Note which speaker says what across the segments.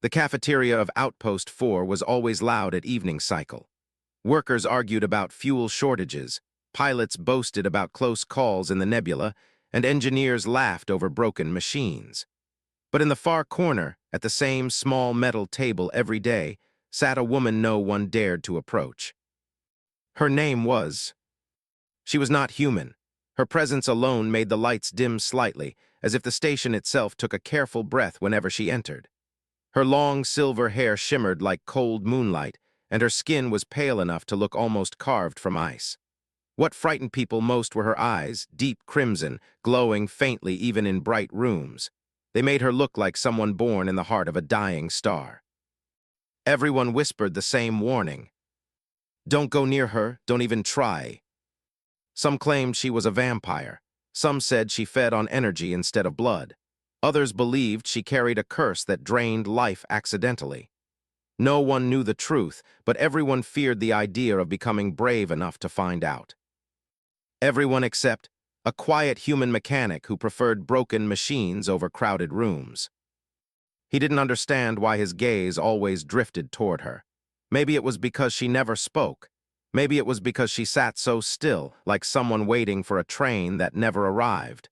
Speaker 1: The cafeteria of Outpost 4 was always loud at evening cycle. Workers argued about fuel shortages, pilots boasted about close calls in the nebula, and engineers laughed over broken machines. But in the far corner, at the same small metal table every day, sat a woman no one dared to approach. Her name was... She was not human. Her presence alone made the lights dim slightly, as if the station itself took a careful breath whenever she entered. Her long silver hair shimmered like cold moonlight, and her skin was pale enough to look almost carved from ice. What frightened people most were her eyes, deep crimson, glowing faintly even in bright rooms. They made her look like someone born in the heart of a dying star. Everyone whispered the same warning. Don't go near her, don't even try. Some claimed she was a vampire. Some said she fed on energy instead of blood. Others believed she carried a curse that drained life accidentally. No one knew the truth, but everyone feared the idea of becoming brave enough to find out. Everyone except a quiet human mechanic who preferred broken machines over crowded rooms. He didn't understand why his gaze always drifted toward her. Maybe it was because she never spoke. Maybe it was because she sat so still, like someone waiting for a train that never arrived.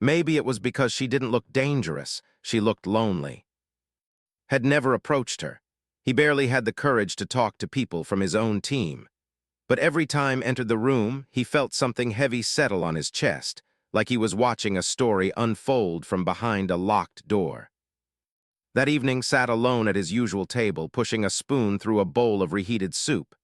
Speaker 1: Maybe it was because she didn't look dangerous, she looked lonely. Had never approached her. He barely had the courage to talk to people from his own team. But every time entered the room, he felt something heavy settle on his chest, like he was watching a story unfold from behind a locked door. That evening sat alone at his usual table, pushing a spoon through a bowl of reheated soup.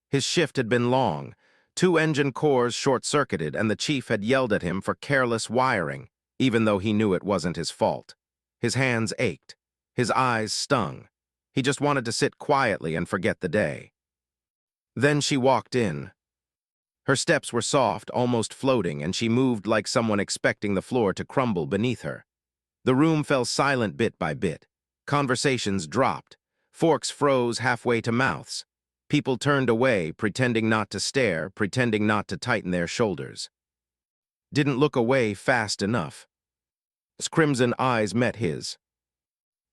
Speaker 1: His shift had been long. 2 engine cores short-circuited, and the chief had yelled at him for careless wiring, even though he knew it wasn't his fault. His hands ached. His eyes stung. He just wanted to sit quietly and forget the day. Then she walked in. Her steps were soft, almost floating, and she moved like someone expecting the floor to crumble beneath her. The room fell silent bit by bit. Conversations dropped. Forks froze halfway to mouths. People turned away, pretending not to stare, pretending not to tighten their shoulders. Didn't look away fast enough. His crimson eyes met his.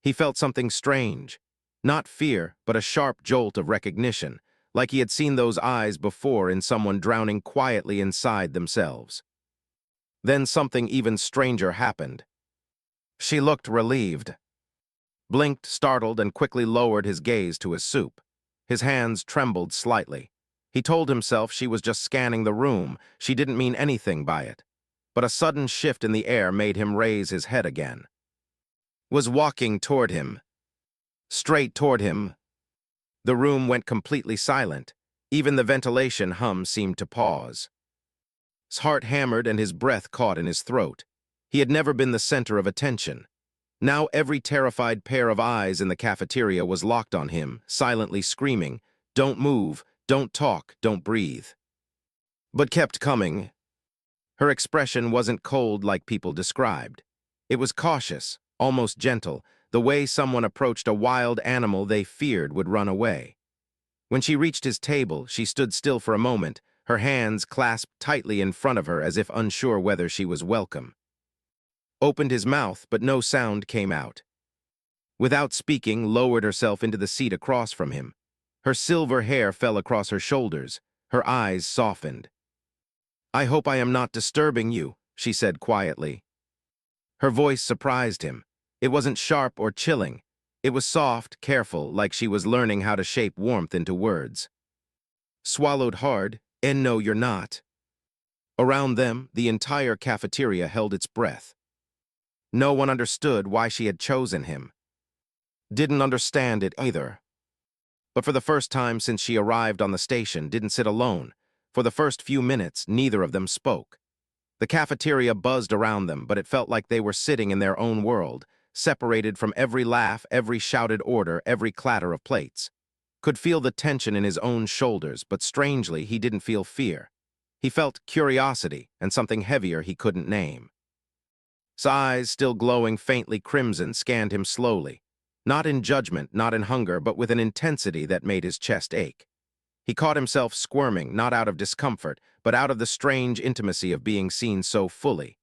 Speaker 1: He felt something strange. Not fear, but a sharp jolt of recognition, like he had seen those eyes before in someone drowning quietly inside themselves. Then something even stranger happened. She looked relieved. Blinked, startled, and quickly lowered his gaze to his soup. His hands trembled slightly. He told himself she was just scanning the room. She didn't mean anything by it. But a sudden shift in the air made him raise his head again. Was walking toward him. Straight toward him. The room went completely silent. Even the ventilation hum seemed to pause. His heart hammered and his breath caught in his throat. He had never been the center of attention. Now every terrified pair of eyes in the cafeteria was locked on him, silently screaming, "Don't move, don't talk, don't breathe." But kept coming. Her expression wasn't cold like people described. It was cautious, almost gentle, the way someone approached a wild animal they feared would run away. When she reached his table, she stood still for a moment, her hands clasped tightly in front of her as if unsure whether she was welcome. Opened his mouth, but no sound came out. Without speaking, lowered herself into the seat across from him. Her silver hair fell across her shoulders. Her eyes softened. "I hope I am not disturbing you," she said quietly. Her voice surprised him. It wasn't sharp or chilling. It was soft, careful, like she was learning how to shape warmth into words. Swallowed hard, "And no, you're not." Around them, the entire cafeteria held its breath. No one understood why she had chosen him. Didn't understand it either. But for the first time since she arrived on the station, didn't sit alone. For the first few minutes, neither of them spoke. The cafeteria buzzed around them, but it felt like they were sitting in their own world, separated from every laugh, every shouted order, every clatter of plates. Could feel the tension in his own shoulders, but strangely, he didn't feel fear. He felt curiosity and something heavier he couldn't name. His eyes, still glowing faintly crimson, scanned him slowly. Not in judgment, not in hunger, but with an intensity that made his chest ache. He caught himself squirming, not out of discomfort, but out of the strange intimacy of being seen so fully.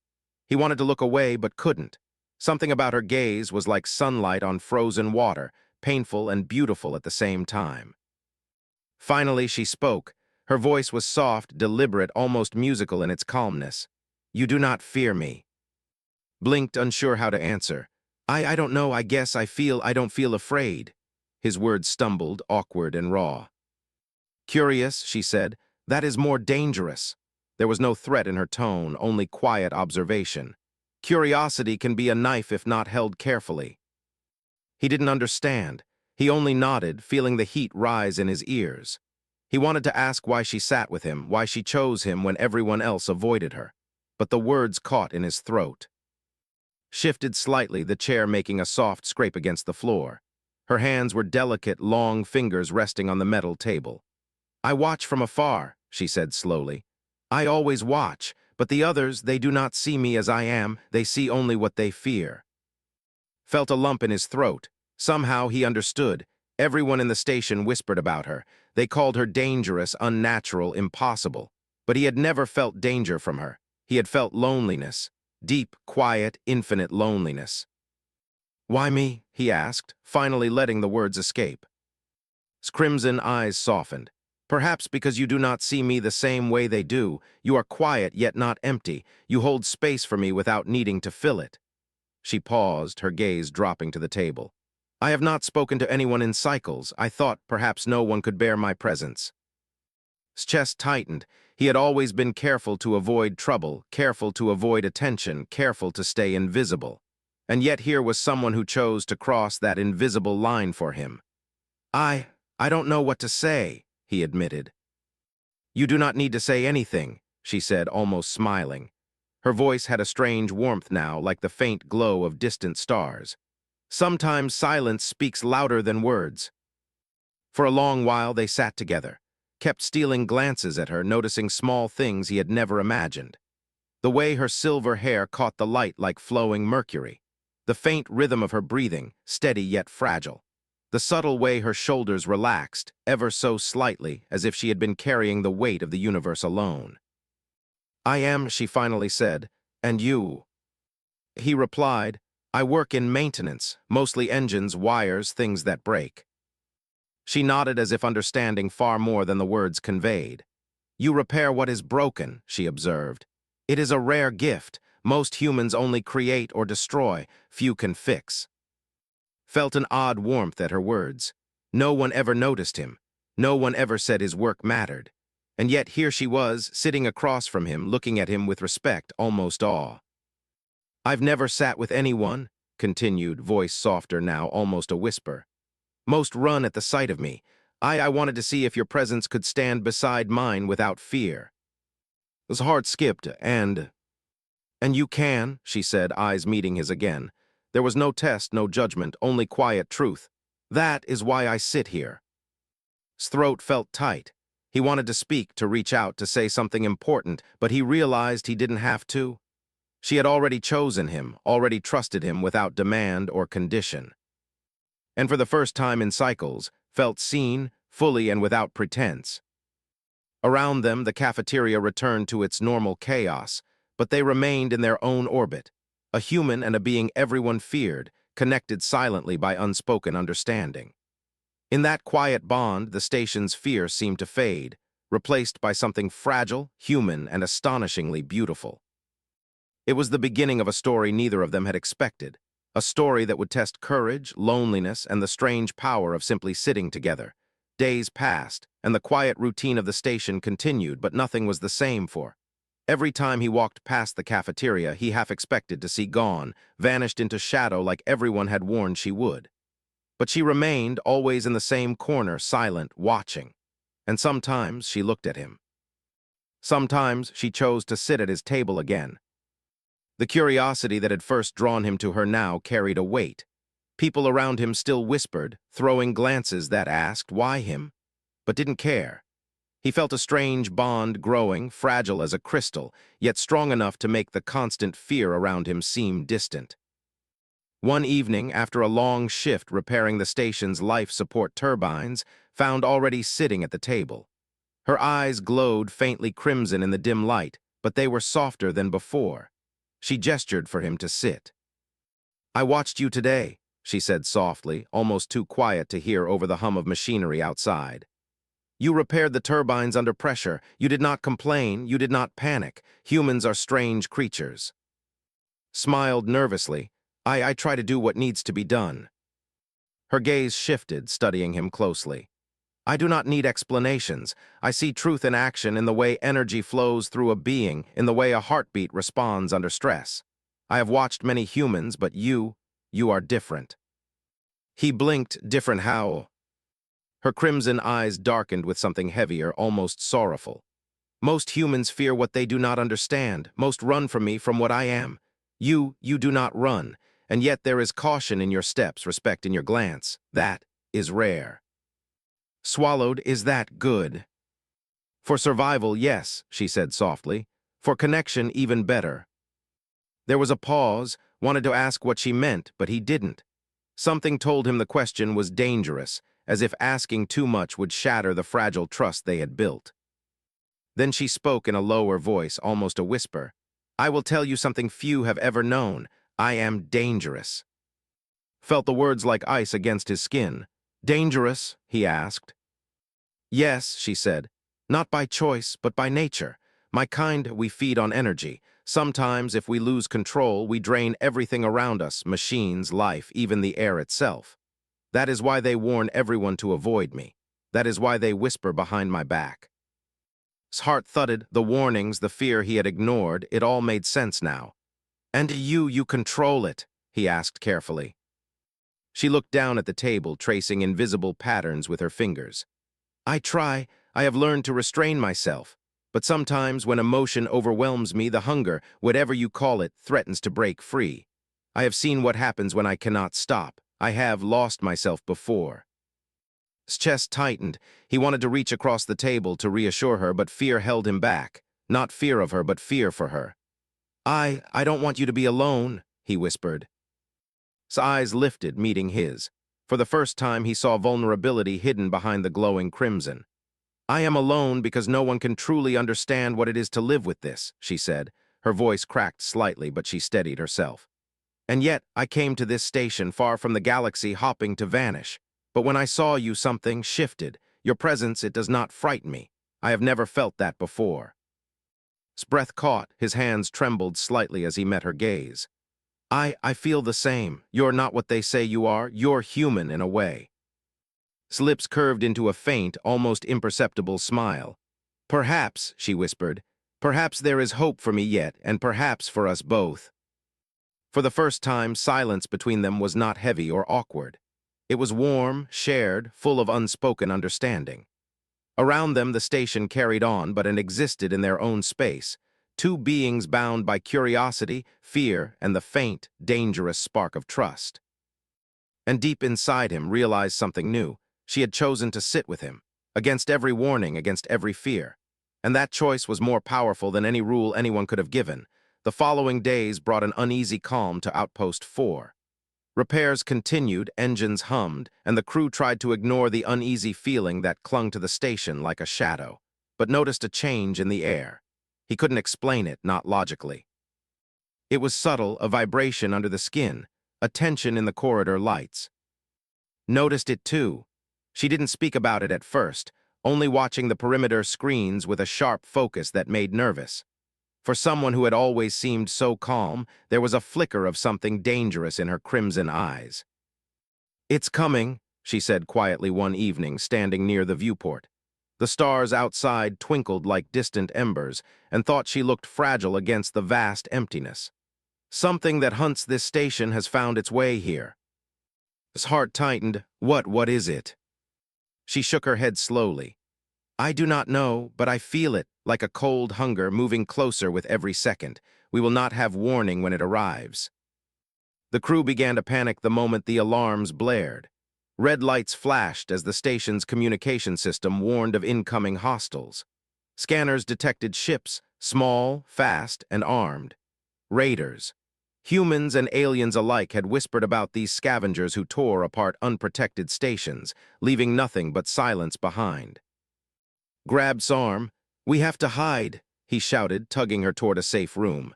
Speaker 1: He wanted to look away, but couldn't. Something about her gaze was like sunlight on frozen water, painful and beautiful at the same time. Finally, she spoke. Her voice was soft, deliberate, almost musical in its calmness. "You do not fear me." Blinked, unsure how to answer. I don't know, I guess I don't feel afraid." His words stumbled, awkward and raw. "Curious," she said. "That is more dangerous." There was no threat in her tone, only quiet observation. Curiosity can be a knife if not held carefully. He didn't understand. He only nodded, feeling the heat rise in his ears. He wanted to ask why she sat with him, why she chose him when everyone else avoided her. But the words caught in his throat. Shifted slightly, the chair making a soft scrape against the floor. Her hands were delicate, long fingers resting on the metal table. "I watch from afar," she said slowly. "I always watch, but the others, they do not see me as I am, they see only what they fear." Felt a lump in his throat. Somehow he understood. Everyone in the station whispered about her. They called her dangerous, unnatural, impossible. But he had never felt danger from her. He had felt loneliness. Deep, quiet, infinite loneliness. "Why me?" he asked, finally letting the words escape. His crimson eyes softened. "Perhaps because you do not see me the same way they do. You are quiet, yet not empty. You hold space for me without needing to fill it." She paused, her gaze dropping to the table. "I have not spoken to anyone in cycles. I thought perhaps no one could bear my presence." His chest tightened. He had always been careful to avoid trouble, careful to avoid attention, careful to stay invisible. And yet here was someone who chose to cross that invisible line for him. I don't know what to say," he admitted. "You do not need to say anything," she said, almost smiling. Her voice had a strange warmth now, like the faint glow of distant stars. "Sometimes silence speaks louder than words." For a long while they sat together, kept stealing glances at her, noticing small things he had never imagined. The way her silver hair caught the light like flowing mercury. The faint rhythm of her breathing, steady yet fragile. The subtle way her shoulders relaxed, ever so slightly, as if she had been carrying the weight of the universe alone. "I am," she finally said, "and you?" He replied, "I work in maintenance, mostly engines, wires, things that break." She nodded as if understanding far more than the words conveyed. "You repair what is broken," she observed. "It is a rare gift. Most humans only create or destroy, few can fix." Felt an odd warmth at her words. No one ever noticed him. No one ever said his work mattered. And yet here she was, sitting across from him, looking at him with respect, almost awe. "I've never sat with anyone," continued, voice softer now, almost a whisper. "Most run at the sight of me. I wanted to see if your presence could stand beside mine without fear." His heart skipped, and you can," she said, eyes meeting his again. There was no test, no judgment, only quiet truth. "That is why I sit here." His throat felt tight. He wanted to speak, to reach out, to say something important, but he realized he didn't have to. She had already chosen him, already trusted him without demand or condition. And for the first time in cycles, felt seen, fully and without pretense. Around them, the cafeteria returned to its normal chaos, but they remained in their own orbit, a human and a being everyone feared, connected silently by unspoken understanding. In that quiet bond, the station's fear seemed to fade, replaced by something fragile, human, and astonishingly beautiful. It was the beginning of a story neither of them had expected, a story that would test courage, loneliness, and the strange power of simply sitting together. Days passed, and the quiet routine of the station continued, but nothing was the same for. Every time he walked past the cafeteria, he half expected to see gone, vanished into shadow like everyone had warned she would. But she remained, always in the same corner, silent, watching. And sometimes she looked at him. Sometimes she chose to sit at his table again. The curiosity that had first drawn him to her now carried a weight. People around him still whispered, throwing glances that asked, why him? But didn't care. He felt a strange bond growing, fragile as a crystal, yet strong enough to make the constant fear around him seem distant. One evening, after a long shift repairing the station's life support turbines, found already sitting at the table. Her eyes glowed faintly crimson in the dim light, but they were softer than before. She gestured for him to sit. "I watched you today," she said softly, almost too quiet to hear over the hum of machinery outside. You repaired the turbines under pressure. You did not complain. You did not panic. Humans are strange creatures. Smiled nervously. I try to do what needs to be done. Her gaze shifted, studying him closely. I do not need explanations. I see truth in action in the way energy flows through a being, in the way a heartbeat responds under stress. I have watched many humans, but you are different. He blinked. Different how? Her crimson eyes darkened with something heavier, almost sorrowful. Most humans fear what they do not understand. Most run from me, from what I am. You do not run, and yet there is caution in your steps, respect in your glance. That is rare. Swallowed, is that good? For survival, yes, she said softly. For connection, even better. There was a pause, wanted to ask what she meant, but he didn't. Something told him the question was dangerous, as if asking too much would shatter the fragile trust they had built. Then she spoke in a lower voice, almost a whisper. I will tell you something few have ever known. I am dangerous. Felt the words like ice against his skin. Dangerous? He asked. Yes, she said. Not by choice, but by nature. My kind, we feed on energy. Sometimes, if we lose control, we drain everything around us, machines, life, even the air itself. That is why they warn everyone to avoid me. That is why they whisper behind my back. His heart thudded, the warnings, the fear he had ignored, it all made sense now. And you control it, he asked carefully. She looked down at the table, tracing invisible patterns with her fingers. I try. I have learned to restrain myself. But sometimes when emotion overwhelms me, the hunger, whatever you call it, threatens to break free. I have seen what happens when I cannot stop. I have lost myself before. His chest tightened. He wanted to reach across the table to reassure her, but fear held him back. Not fear of her, but fear for her. I don't want you to be alone, he whispered. His eyes lifted, meeting his. For the first time, he saw vulnerability hidden behind the glowing crimson. I am alone because no one can truly understand what it is to live with this, she said. Her voice cracked slightly, but she steadied herself. And yet, I came to this station far from the galaxy, hopping to vanish. But when I saw you, something shifted. Your presence, it does not frighten me. I have never felt that before. His breath caught, his hands trembled slightly as he met her gaze. I feel the same. You're not what they say you are. You're human in a way. His lips curved into a faint, almost imperceptible smile. Perhaps, she whispered, perhaps there is hope for me yet, and perhaps for us both. For the first time, silence between them was not heavy or awkward. It was warm, shared, full of unspoken understanding. Around them, the station carried on, but it existed in their own space, two beings bound by curiosity, fear, and the faint, dangerous spark of trust. And deep inside him realized something new. She had chosen to sit with him, against every warning, against every fear. And that choice was more powerful than any rule anyone could have given. The following days brought an uneasy calm to Outpost 4. Repairs continued, engines hummed, and the crew tried to ignore the uneasy feeling that clung to the station like a shadow, but noticed a change in the air. He couldn't explain it, not logically. It was subtle, a vibration under the skin, a tension in the corridor lights. Noticed it too. She didn't speak about it at first, only watching the perimeter screens with a sharp focus that made nervous. For someone who had always seemed so calm, there was a flicker of something dangerous in her crimson eyes. It's coming, she said quietly one evening, standing near the viewport. The stars outside twinkled like distant embers, and thought she looked fragile against the vast emptiness. Something that hunts this station has found its way here. His heart tightened. What is it? She shook her head slowly. I do not know, but I feel it, like a cold hunger moving closer with every second. We will not have warning when it arrives. The crew began to panic the moment the alarms blared. Red lights flashed as the station's communication system warned of incoming hostiles. Scanners detected ships, small, fast, and armed. Raiders. Humans and aliens alike had whispered about these scavengers who tore apart unprotected stations, leaving nothing but silence behind. Grabbed's arm. We have to hide, he shouted, tugging her toward a safe room.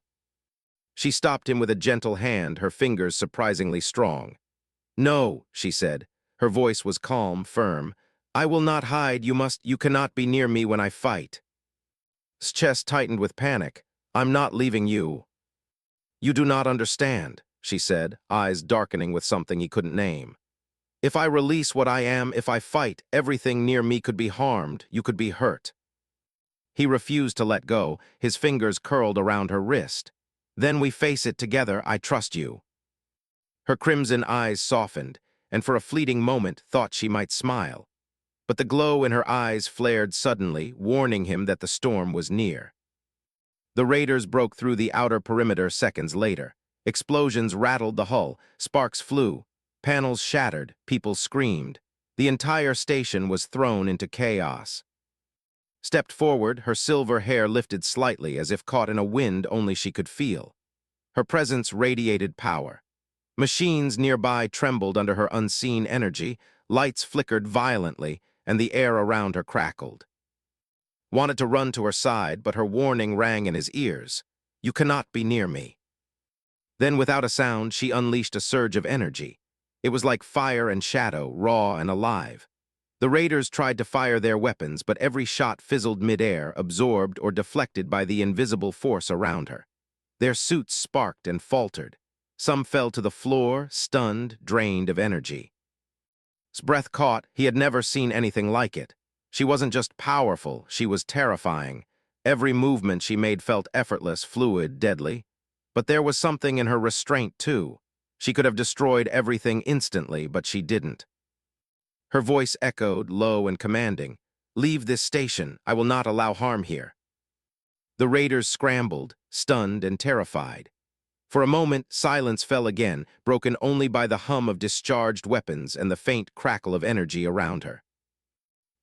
Speaker 1: She stopped him with a gentle hand, her fingers surprisingly strong. No, she said. Her voice was calm, firm. I will not hide, you cannot be near me when I fight. His chest tightened with panic. I'm not leaving you. You do not understand, she said, eyes darkening with something he couldn't name. If I release what I am, if I fight, everything near me could be harmed, you could be hurt. He refused to let go, his fingers curled around her wrist. Then we face it together, I trust you. Her crimson eyes softened, and for a fleeting moment thought she might smile. But the glow in her eyes flared suddenly, warning him that the storm was near. The raiders broke through the outer perimeter seconds later. Explosions rattled the hull, sparks flew, panels shattered, people screamed. The entire station was thrown into chaos. Stepped forward, her silver hair lifted slightly as if caught in a wind only she could feel. Her presence radiated power. Machines nearby trembled under her unseen energy, lights flickered violently, and the air around her crackled. Wanted to run to her side, but her warning rang in his ears. You cannot be near me. Then, without a sound, she unleashed a surge of energy. It was like fire and shadow, raw and alive. The raiders tried to fire their weapons, but every shot fizzled midair, absorbed or deflected by the invisible force around her. Their suits sparked and faltered. Some fell to the floor, stunned, drained of energy. His breath caught. He had never seen anything like it. She wasn't just powerful, she was terrifying. Every movement she made felt effortless, fluid, deadly. But there was something in her restraint, too. She could have destroyed everything instantly, but she didn't. Her voice echoed, low and commanding. Leave this station. I will not allow harm here. The raiders scrambled, stunned and terrified. For a moment, silence fell again, broken only by the hum of discharged weapons and the faint crackle of energy around her.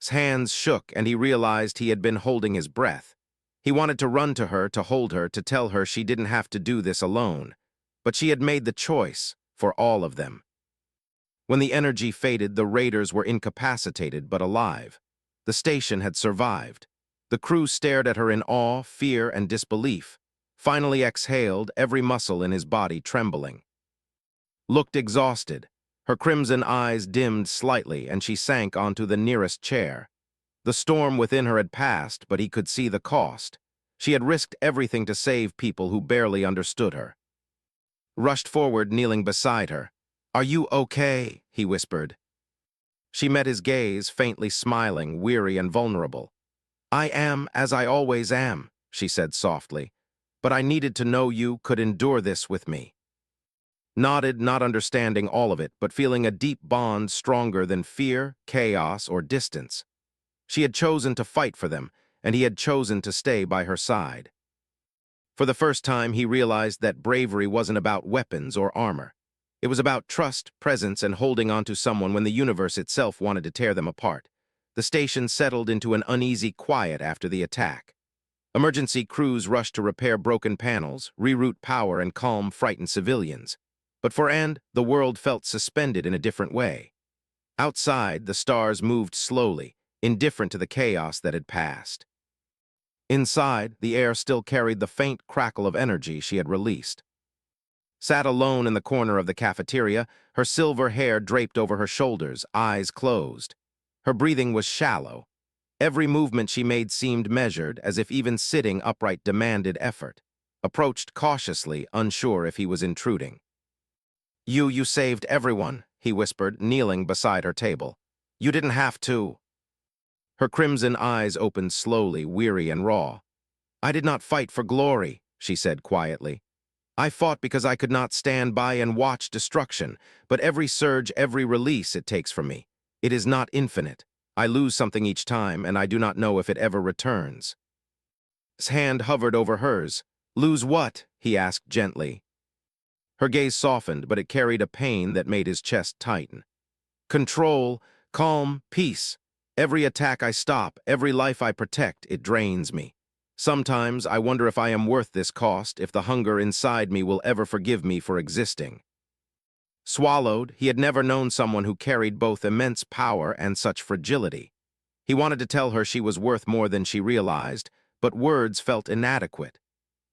Speaker 1: His hands shook, and he realized he had been holding his breath. He wanted to run to her, to hold her, to tell her she didn't have to do this alone. But she had made the choice, for all of them. When the energy faded, the raiders were incapacitated but alive. The station had survived. The crew stared at her in awe, fear, and disbelief. Finally exhaled, every muscle in his body trembling. Looked exhausted. Her crimson eyes dimmed slightly, and she sank onto the nearest chair. The storm within her had passed, but he could see the cost. She had risked everything to save people who barely understood her. Rushed forward, kneeling beside her. Are you okay? He whispered. She met his gaze, faintly smiling, weary and vulnerable. I am as I always am, she said softly. But I needed to know you could endure this with me. Nodded, not understanding all of it, but feeling a deep bond stronger than fear, chaos, or distance. She had chosen to fight for them, and he had chosen to stay by her side. For the first time, he realized that bravery wasn't about weapons or armor. It was about trust, presence, and holding on to someone when the universe itself wanted to tear them apart. The station settled into an uneasy quiet after the attack. Emergency crews rushed to repair broken panels, reroute power, and calm frightened civilians. But for And, the world felt suspended in a different way. Outside, the stars moved slowly, indifferent to the chaos that had passed. Inside, the air still carried the faint crackle of energy she had released. Sat alone in the corner of the cafeteria, her silver hair draped over her shoulders, eyes closed. Her breathing was shallow. Every movement she made seemed measured, as if even sitting upright demanded effort. Approached cautiously, unsure if he was intruding. You saved everyone, he whispered, kneeling beside her table. You didn't have to. Her crimson eyes opened slowly, weary and raw. I did not fight for glory, she said quietly. I fought because I could not stand by and watch destruction, but every surge, every release it takes from me. It is not infinite. I lose something each time, and I do not know if it ever returns. His hand hovered over hers. Lose what? He asked gently. Her gaze softened, but it carried a pain that made his chest tighten. Control, calm, peace. Every attack I stop, every life I protect, it drains me. Sometimes I wonder if I am worth this cost, if the hunger inside me will ever forgive me for existing. Swallowed, he had never known someone who carried both immense power and such fragility. He wanted to tell her she was worth more than she realized, but words felt inadequate.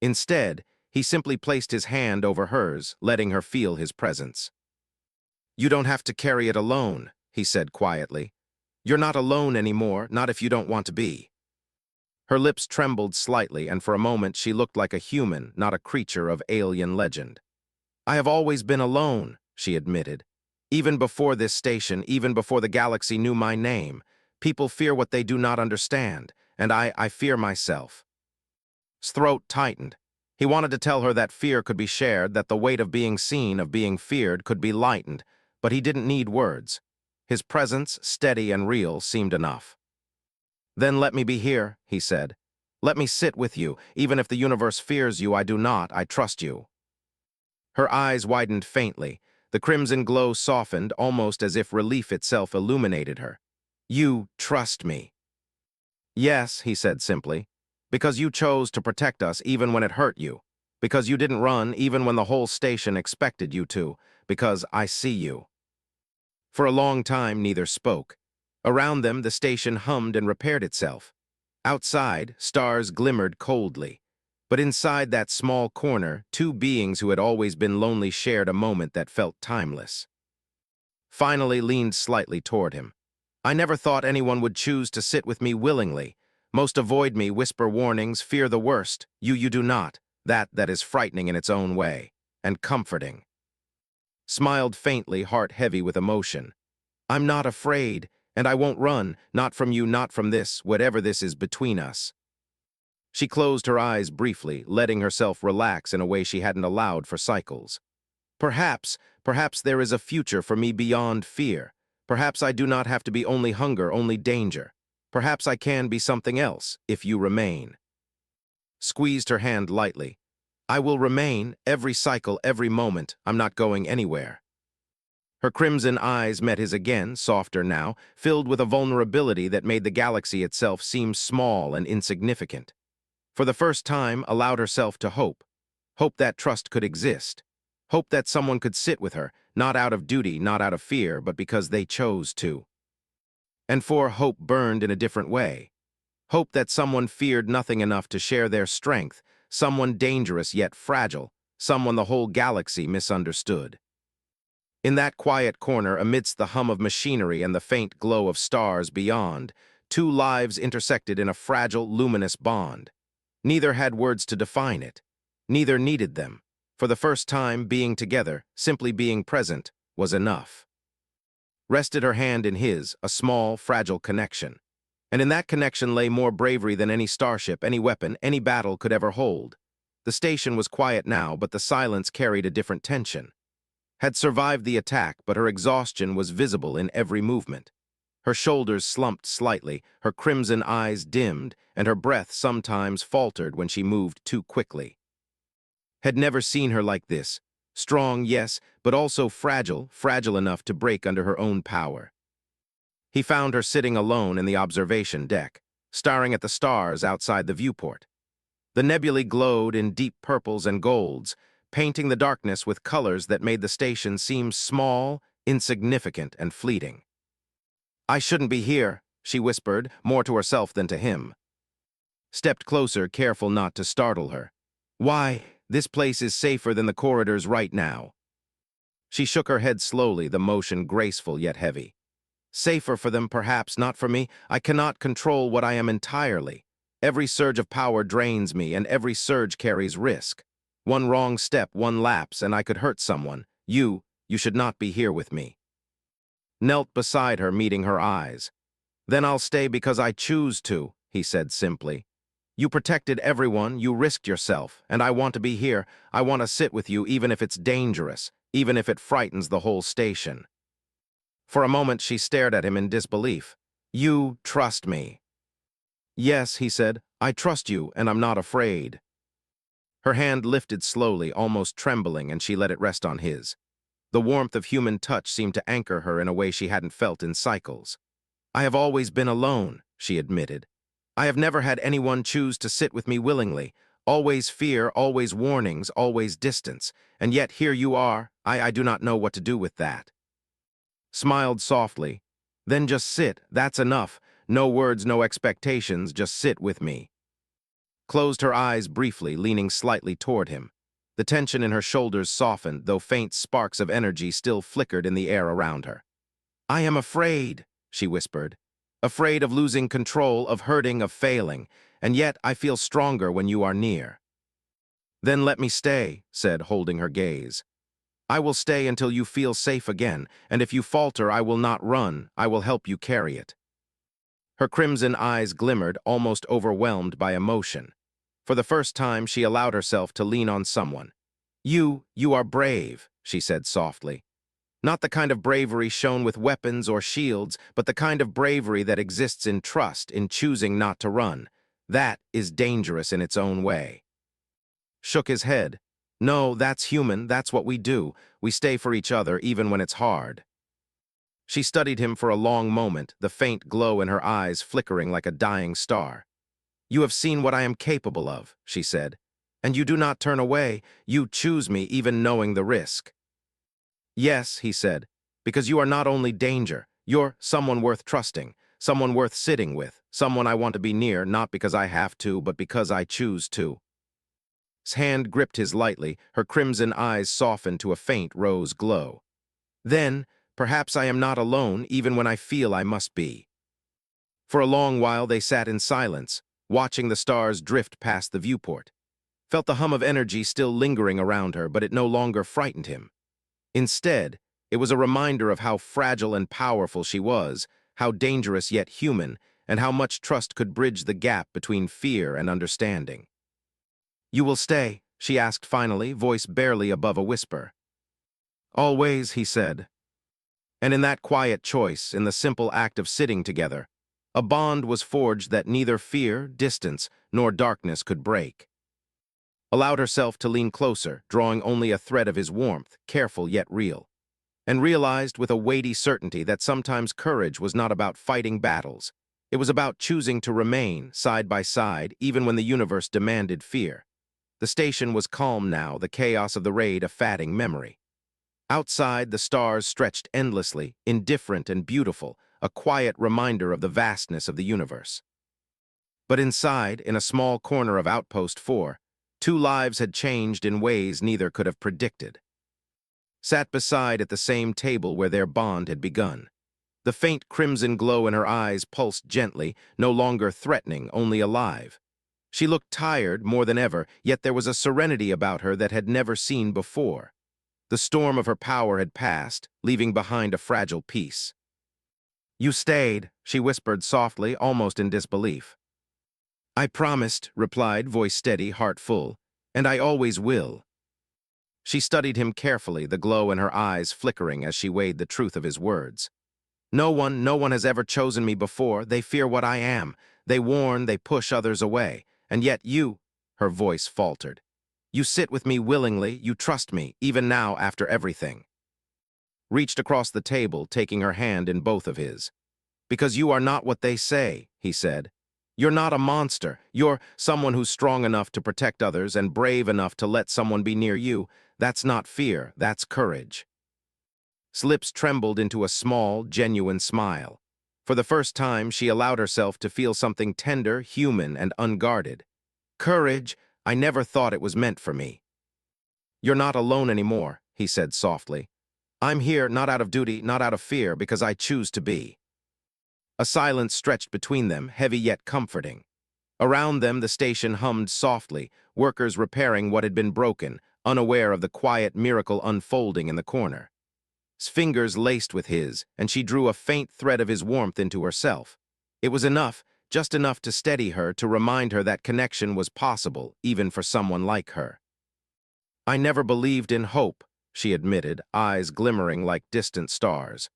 Speaker 1: Instead, he simply placed his hand over hers, letting her feel his presence. You don't have to carry it alone, he said quietly. You're not alone anymore, not if you don't want to be. Her lips trembled slightly, and for a moment she looked like a human, not a creature of alien legend. I have always been alone, she admitted. Even before this station, even before the galaxy knew my name. People fear what they do not understand, and I fear myself. His throat tightened. He wanted to tell her that fear could be shared, that the weight of being seen, of being feared, could be lightened, but he didn't need words. His presence, steady and real, seemed enough. Then let me be here, he said. Let me sit with you. Even if the universe fears you, I do not. I trust you. Her eyes widened faintly. The crimson glow softened, almost as if relief itself illuminated her. You trust me. Yes, he said simply. Because you chose to protect us even when it hurt you. Because you didn't run even when the whole station expected you to. Because I see you. For a long time, neither spoke. Around them, the station hummed and repaired itself. Outside, stars glimmered coldly. But inside that small corner, two beings who had always been lonely shared a moment that felt timeless. Finally leaned slightly toward him. I never thought anyone would choose to sit with me willingly. Most avoid me, whisper warnings, fear the worst. You do not. That is frightening in its own way. And comforting. Smiled faintly, heart heavy with emotion. I'm not afraid, and I won't run, not from you, not from this, whatever this is between us. She closed her eyes briefly, letting herself relax in a way she hadn't allowed for cycles. Perhaps there is a future for me beyond fear. Perhaps I do not have to be only hunger, only danger. Perhaps I can be something else, if you remain. Squeezed her hand lightly. I will remain, every cycle, every moment. I'm not going anywhere. Her crimson eyes met his again, softer now, filled with a vulnerability that made the galaxy itself seem small and insignificant. For the first time, allowed herself to hope. Hope that trust could exist. Hope that someone could sit with her, not out of duty, not out of fear, but because they chose to. And for hope burned in a different way. Hope that someone feared nothing enough to share their strength, someone dangerous yet fragile, someone the whole galaxy misunderstood. In that quiet corner, amidst the hum of machinery and the faint glow of stars beyond, two lives intersected in a fragile, luminous bond. Neither had words to define it. Neither needed them. For the first time, being together, simply being present, was enough. Rested her hand in his, a small, fragile connection. And in that connection lay more bravery than any starship, any weapon, any battle could ever hold. The station was quiet now, but the silence carried a different tension. Had survived the attack, but her exhaustion was visible in every movement. Her shoulders slumped slightly, her crimson eyes dimmed, and her breath sometimes faltered when she moved too quickly. Had never seen her like this. Strong, yes, but also fragile, fragile enough to break under her own power. He found her sitting alone in the observation deck, staring at the stars outside the viewport. The nebulae glowed in deep purples and golds, painting the darkness with colors that made the station seem small, insignificant, and fleeting. I shouldn't be here, she whispered, more to herself than to him. Stepped closer, careful not to startle her. Why, this place is safer than the corridors right now. She shook her head slowly, the motion graceful yet heavy. Safer for them, perhaps, not for me. I cannot control what I am entirely. Every surge of power drains me, and every surge carries risk. One wrong step, one lapse, and I could hurt someone. You should not be here with me. Knelt beside her, meeting her eyes. Then I'll stay because I choose to, he said simply. You protected everyone, you risked yourself, and I want to be here. I want to sit with you even if it's dangerous, even if it frightens the whole station. For a moment she stared at him in disbelief. You trust me. Yes, he said, I trust you, and I'm not afraid. Her hand lifted slowly, almost trembling, and she let it rest on his. The warmth of human touch seemed to anchor her in a way she hadn't felt in cycles. I have always been alone, she admitted. I have never had anyone choose to sit with me willingly. Always fear, always warnings, always distance. And yet here you are. I do not know what to do with that. Smiled softly. Then just sit, that's enough. No words, no expectations, just sit with me. Closed her eyes briefly, leaning slightly toward him. The tension in her shoulders softened, though faint sparks of energy still flickered in the air around her. "I am afraid," she whispered. "Afraid of losing control, of hurting, of failing, and yet I feel stronger when you are near." "Then let me stay," said, holding her gaze. "I will stay until you feel safe again, and if you falter, I will not run, I will help you carry it." Her crimson eyes glimmered, almost overwhelmed by emotion. For the first time, she allowed herself to lean on someone. You are brave," she said softly. "Not the kind of bravery shown with weapons or shields, but the kind of bravery that exists in trust, in choosing not to run. That is dangerous in its own way." Shook his head. "No, that's human, that's what we do. We stay for each other, even when it's hard." She studied him for a long moment, the faint glow in her eyes flickering like a dying star. "You have seen what I am capable of," she said. "And you do not turn away. You choose me even knowing the risk." "Yes," he said, "because you are not only danger, you're someone worth trusting, someone worth sitting with, someone I want to be near, not because I have to, but because I choose to." His hand gripped his lightly, her crimson eyes softened to a faint rose glow. "Then, perhaps I am not alone even when I feel I must be." For a long while they sat in silence, watching the stars drift past the viewport. Felt the hum of energy still lingering around her, but it no longer frightened him. Instead, it was a reminder of how fragile and powerful she was, how dangerous yet human, and how much trust could bridge the gap between fear and understanding. "You will stay?" she asked finally, voice barely above a whisper. "Always," he said. And in that quiet choice, in the simple act of sitting together, a bond was forged that neither fear, distance, nor darkness could break. Allowed herself to lean closer, drawing only a thread of his warmth, careful yet real, and realized with a weighty certainty that sometimes courage was not about fighting battles. It was about choosing to remain, side by side, even when the universe demanded fear. The station was calm now, the chaos of the raid a fading memory. Outside, the stars stretched endlessly, indifferent and beautiful, a quiet reminder of the vastness of the universe. But inside, in a small corner of Outpost 4, two lives had changed in ways neither could have predicted. Sat beside at the same table where their bond had begun. The faint crimson glow in her eyes pulsed gently, no longer threatening, only alive. She looked tired more than ever, yet there was a serenity about her that had never seen before. The storm of her power had passed, leaving behind a fragile peace. "You stayed," she whispered softly, almost in disbelief. "I promised," replied, voice steady, heart full, "and I always will." She studied him carefully, the glow in her eyes flickering as she weighed the truth of his words. No one has ever chosen me before. They fear what I am. They warn, they push others away. And yet you," her voice faltered, "you sit with me willingly, you trust me, even now after everything." Reached across the table, taking her hand in both of his. "Because you are not what they say," he said. "You're not a monster. You're someone who's strong enough to protect others and brave enough to let someone be near you. That's not fear, that's courage." His lips trembled into a small, genuine smile. For the first time, she allowed herself to feel something tender, human, and unguarded. "Courage, I never thought it was meant for me." "You're not alone anymore," he said softly. "I'm here not out of duty, not out of fear, because I choose to be." A silence stretched between them, heavy yet comforting. Around them, the station hummed softly, workers repairing what had been broken, unaware of the quiet miracle unfolding in the corner. His fingers laced with his, and she drew a faint thread of his warmth into herself. It was enough, just enough to steady her, to remind her that connection was possible, even for someone like her. "I never believed in hope," she admitted, eyes glimmering like distant stars.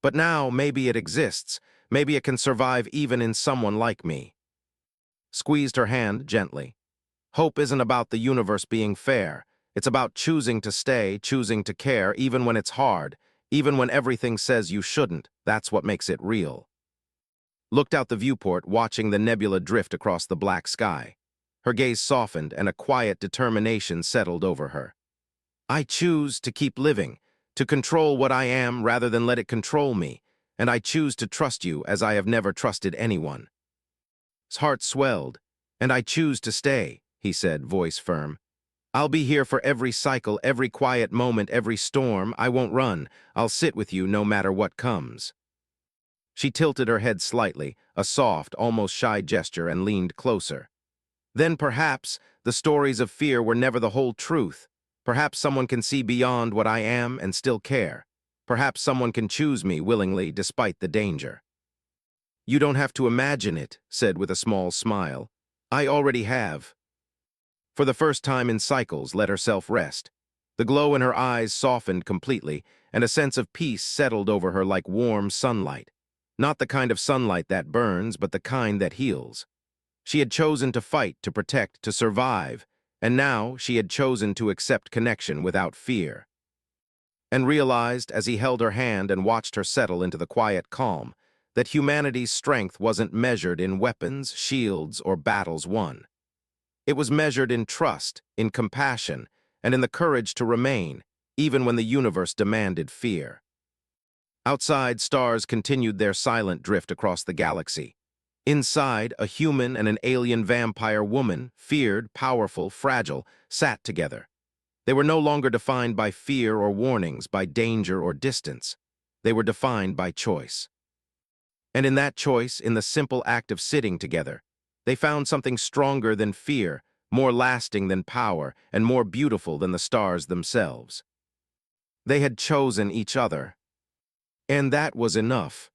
Speaker 1: "But now maybe it exists. Maybe it can survive even in someone like me." Squeezed her hand gently. "Hope isn't about the universe being fair. It's about choosing to stay, choosing to care, even when it's hard, even when everything says you shouldn't. That's what makes it real." Looked out the viewport, watching the nebula drift across the black sky. Her gaze softened, and a quiet determination settled over her. "I choose to keep living, to control what I am rather than let it control me, and I choose to trust you as I have never trusted anyone." His heart swelled. "And I choose to stay," he said, voice firm. I'll be here for every cycle, every quiet moment, every storm. I won't run. I'll sit with you no matter what comes. She tilted her head slightly, a soft, almost shy gesture, and leaned closer. Then perhaps the stories of fear were never the whole truth. Perhaps someone can see beyond what I am and still care. Perhaps someone can choose me willingly despite the danger. You don't have to imagine it, said with a small smile. I already have. For the first time in cycles, let herself rest. The glow in her eyes softened completely, and a sense of peace settled over her like warm sunlight. Not the kind of sunlight that burns, but the kind that heals. She had chosen to fight, to protect, to survive, and now she had chosen to accept connection without fear. And realized, as he held her hand and watched her settle into the quiet calm, that humanity's strength wasn't measured in weapons, shields, or battles won. It was measured in trust, in compassion, and in the courage to remain, even when the universe demanded fear. Outside, stars continued their silent drift across the galaxy. Inside, a human and an alien vampire woman, feared, powerful, fragile, sat together. They were no longer defined by fear or warnings, by danger or distance. They were defined by choice. And in that choice, in the simple act of sitting together, they found something stronger than fear, more lasting than power, and more beautiful than the stars themselves. They had chosen each other. And that was enough.